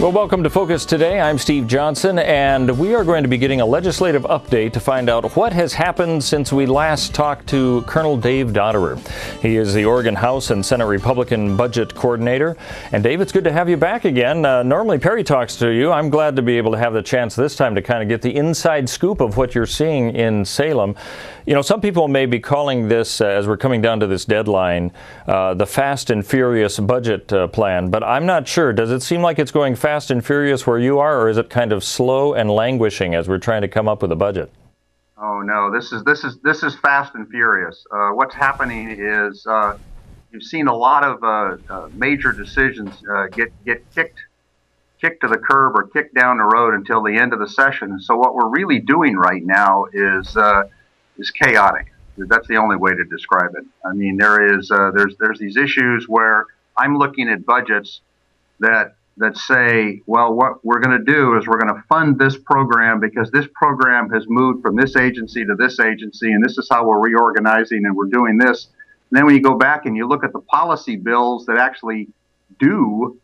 Well, welcome to Focus Today. I'm Steve Johnson, and we are going to be getting a legislative update to find out what has happened since we last talked to Col Dave Dotterrer. He is the Oregon House and Senate Republican Budget Coordinator. And Dave, it's good to have you back again. Normally Perry talks to you. I'm glad to be able to have the chance this time to kind of get the inside scoop of what you're seeing in Salem. You know, some people may be calling this, as we're coming down to this deadline, the fast and furious budget plan, but I'm not sure. Does it seem like it's going fast and furious where you are, or is it kind of slow and languishing as we're trying to come up with a budget? Oh no, this is fast and furious. What's happening is you've seen a lot of major decisions get kicked to the curb or kicked down the road until the end of the session. So what we're really doing right now is chaotic. That's the only way to describe it. I mean, there's these issues where I'm looking at budgets that say, well, what we're going to do is we're going to fund this program because this program has moved from this agency to this agency, and this is how we're reorganizing and we're doing this. And then when you go back and you look at the policy bills that actually do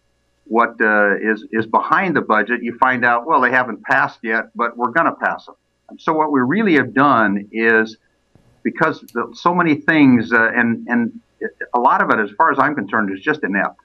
what is behind the budget, you find out, well, they haven't passed yet, but we're going to pass them. So what we really have done is, because so many things, and a lot of it, as far as I'm concerned, is just inept.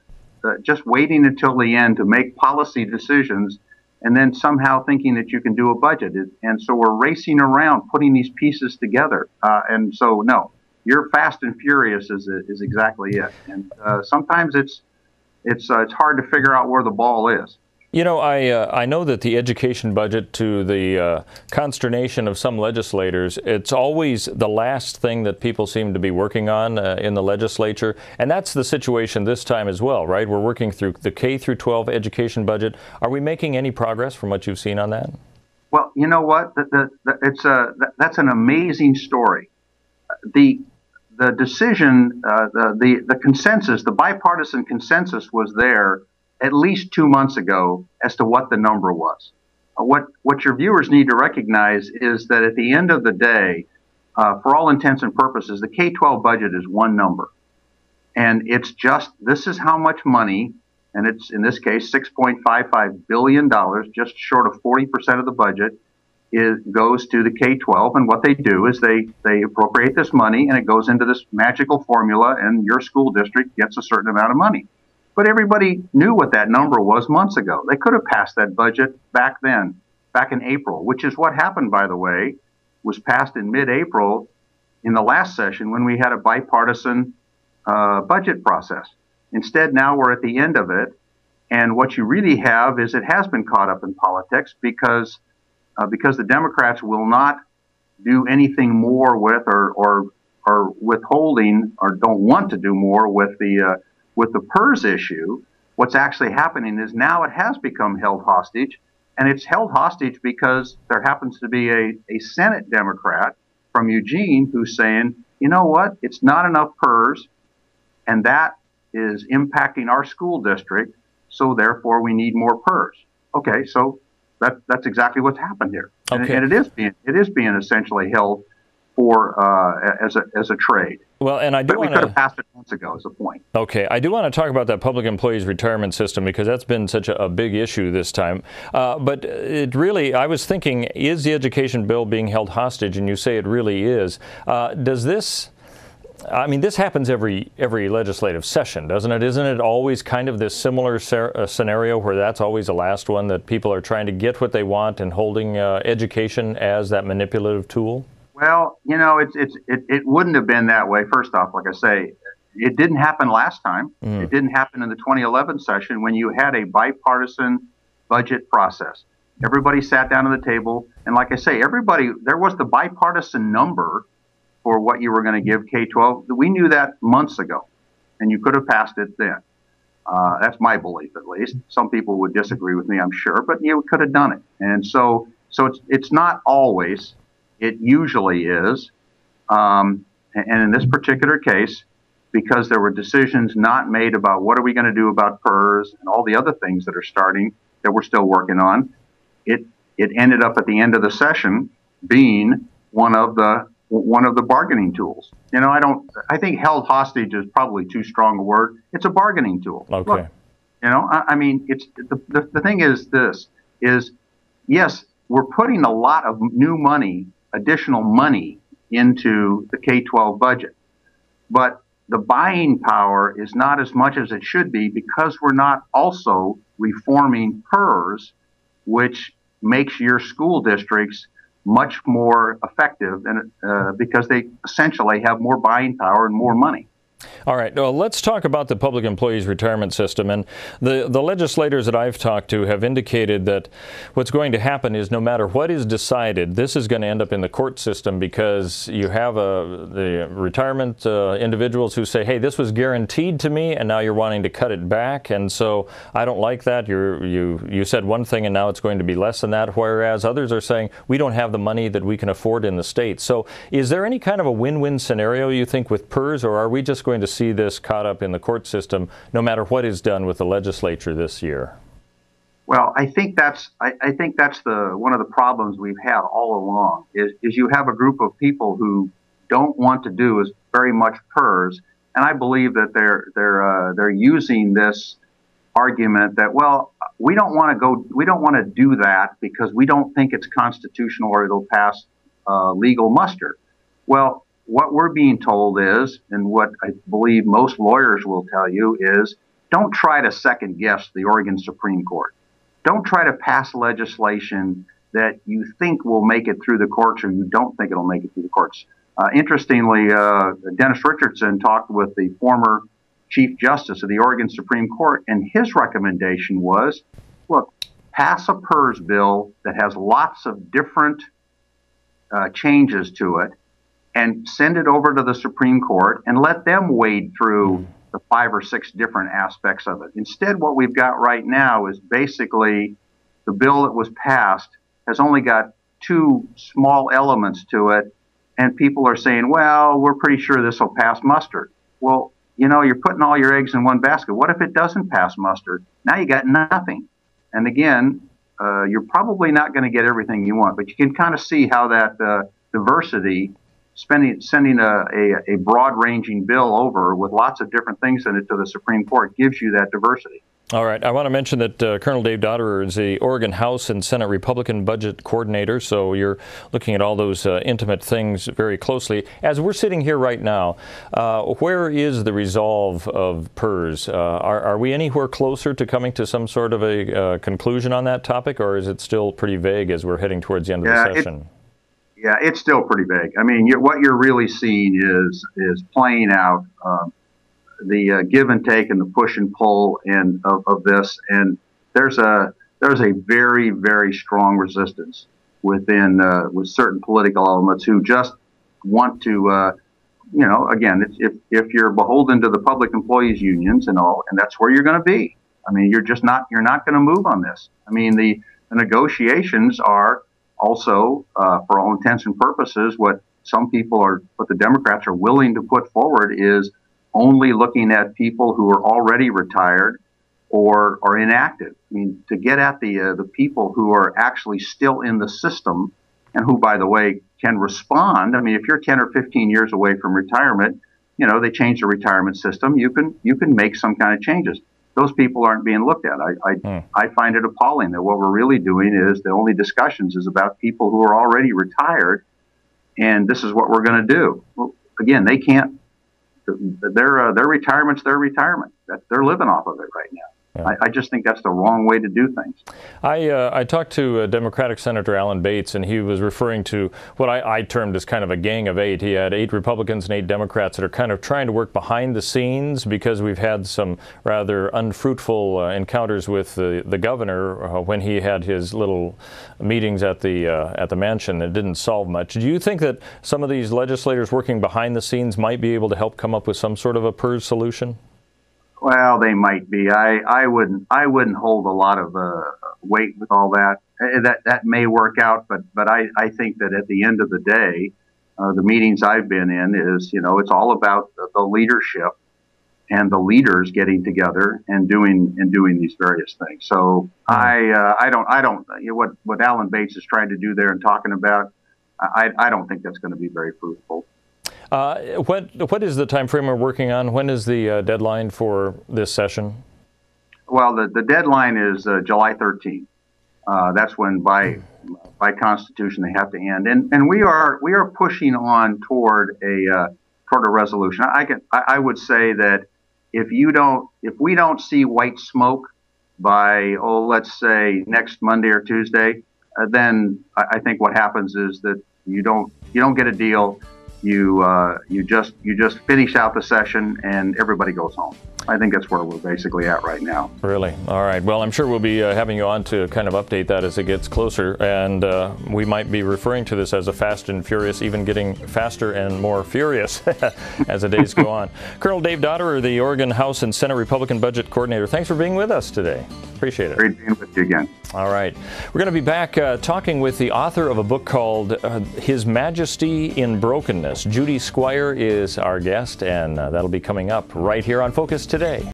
Just waiting until the end to make policy decisions and then somehow thinking that you can do a budget. And so we're racing around putting these pieces together. And so, no, you're fast and furious is exactly it. And sometimes it's hard to figure out where the ball is. You know, I know that the education budget, to the consternation of some legislators, it's always the last thing that people seem to be working on in the legislature. And that's the situation this time as well, right? We're working through the K through 12 education budget. Are we making any progress from what you've seen on that? Well, you know what? That's an amazing story. The decision, the consensus, the bipartisan consensus was there at least 2 months ago as to what the number was. What your viewers need to recognize is that at the end of the day, for all intents and purposes, the K-12 budget is one number. And it's just, this is how much money, and it's in this case $6.55 billion, just short of 40% of the budget, goes to the K-12. And what they do is they appropriate this money, and it goes into this magical formula, and your school district gets a certain amount of money. But everybody knew what that number was months ago. They could have passed that budget back then, back in April, which is what happened, by the way, was passed in mid-April in the last session when we had a bipartisan budget process. Instead, now we're at the end of it. And what you really have is it has been caught up in politics because the Democrats will not do anything more with or withholding or don't want to do more with the PERS issue. What's actually happening is now it has become held hostage, and it's held hostage because there happens to be a Senate Democrat from Eugene who's saying, you know what, it's not enough PERS, and that is impacting our school district, so therefore we need more PERS. Okay, so that's exactly what's happened here. Okay. And it is being essentially held for as a trade. Well, and I do want to. We could have passed it months ago. Is the point? Okay, I do want to talk about that public employees retirement system because that's been such a big issue this time. But it really, I was thinking, is the education bill being held hostage? And you say it really is. Does this? I mean, this happens every legislative session, doesn't it? Isn't it always kind of this similar scenario where that's always the last one, that people are trying to get what they want and holding education as that manipulative tool? Well, you know, it wouldn't have been that way. First off, like I say, it didn't happen last time. It didn't happen in the 2011 session when you had a bipartisan budget process. Everybody sat down at the table, and like I say, there was the bipartisan number for what you were going to give K-12. We knew that months ago, and you could have passed it then. That's my belief, at least. Some people would disagree with me, I'm sure, but you could have done it. And so it's not always. It usually is. And in this particular case, because there were decisions not made about what are we going to do about PERS and all the other things that are starting that we're still working on, it ended up at the end of the session being one of the bargaining tools. You know, I think held hostage is probably too strong a word. It's a bargaining tool. Okay. Look, I mean, it's the thing is this is yes, we're putting a lot of new money, additional money into the K-12 budget, but the buying power is not as much as it should be because we're not also reforming PERS, which makes your school districts much more effective and because they essentially have more buying power and more money. All right, well, let's talk about the public employees retirement system. And the legislators that I've talked to have indicated that what's going to happen is no matter what is decided, this is going to end up in the court system because you have the retirement individuals who say, hey, this was guaranteed to me and now you're wanting to cut it back. And so I don't like that. You said one thing and now it's going to be less than that, whereas others are saying we don't have the money that we can afford in the state. So is there any kind of a win-win scenario, you think, with PERS, or are we just going to see this caught up in the court system no matter what is done with the legislature this year? Well, I think that's one of the problems we've had all along is you have a group of people who don't want to do as very much PERS, and I believe that they're using this argument that, well, we don't want to do that because we don't think it's constitutional or it'll pass legal muster. Well, what we're being told is, and what I believe most lawyers will tell you is, don't try to second guess the Oregon Supreme Court. Don't try to pass legislation that you think will make it through the courts or you don't think it'll make it through the courts. Interestingly, Dennis Richardson talked with the former Chief Justice of the Oregon Supreme Court, and his recommendation was, look, pass a PERS bill that has lots of different changes to it, and send it over to the Supreme Court and let them wade through the 5 or 6 different aspects of it. Instead, what we've got right now is basically the bill that was passed has only got 2 small elements to it, and people are saying, well, we're pretty sure this will pass muster. Well, you're putting all your eggs in one basket. What if it doesn't pass muster? Now you got nothing. And again, you're probably not going to get everything you want, but you can kind of see how that diversity, sending a broad-ranging bill over with lots of different things in it to the Supreme Court gives you that diversity. All right. I want to mention that Colonel Dave Dotterrer is the Oregon House and Senate Republican Budget Coordinator, so you're looking at all those intimate things very closely. As we're sitting here right now, where is the resolve of PERS? Are we anywhere closer to coming to some sort of a conclusion on that topic, or is it still pretty vague as we're heading towards the end of the session? Yeah, it's still pretty vague. I mean, what you're really seeing is playing out the give and take and the push and pull of this, and there's a very, very strong resistance within with certain political elements who just want to, again, if you're beholden to the public employees unions and all, and that's where you're going to be. I mean, you're not going to move on this. I mean, the negotiations are also, for all intents and purposes, what the Democrats are willing to put forward is only looking at people who are already retired or are inactive. I mean, to get at the people who are actually still in the system and who, by the way, can respond. I mean, if you're 10 or 15 years away from retirement, they change the retirement system. You can make some kind of changes. Those people aren't being looked at. I find it appalling that what we're really doing is the only discussions is about people who are already retired, and this is what we're going to do. Well, again, they can't. Their retirement's their retirement. They're living off of it right now. Yeah. I just think that's the wrong way to do things. I talked to Democratic Senator Alan Bates, and he was referring to what I termed as kind of a gang of 8. He had 8 Republicans and 8 Democrats that are kind of trying to work behind the scenes because we've had some rather unfruitful encounters with the governor when he had his little meetings at the mansion that didn't solve much. Do you think that some of these legislators working behind the scenes might be able to help come up with some sort of a PERS solution? Well, they might be. I wouldn't hold a lot of weight with all that. That may work out, but I think that at the end of the day, the meetings I've been in is it's all about the leadership and the leaders getting together and doing these various things. So I don't what Alan Bates is trying to do there and talking about. I don't think that's going to be very fruitful. What is the time frame we're working on? When is the deadline for this session? Well, the deadline is July 13th. That's when by Constitution they have to end, and we are pushing on toward a resolution. I would say that if we don't see white smoke by let's say next Monday or Tuesday, then I think what happens is that you don't get a deal. You just finish out the session and everybody goes home. I think that's where we're basically at right now. Really? All right. Well, I'm sure we'll be having you on to kind of update that as it gets closer, and we might be referring to this as a fast and furious, even getting faster and more furious as the days go on. Col Dave Dotterrer, the Oregon House and Senate Republican Budget Coordinator, thanks for being with us today. Appreciate it. Great being with you again. All right. We're going to be back talking with the author of a book called His Majesty in Brokenness. Judy Squire is our guest, and that'll be coming up right here on Focus Today.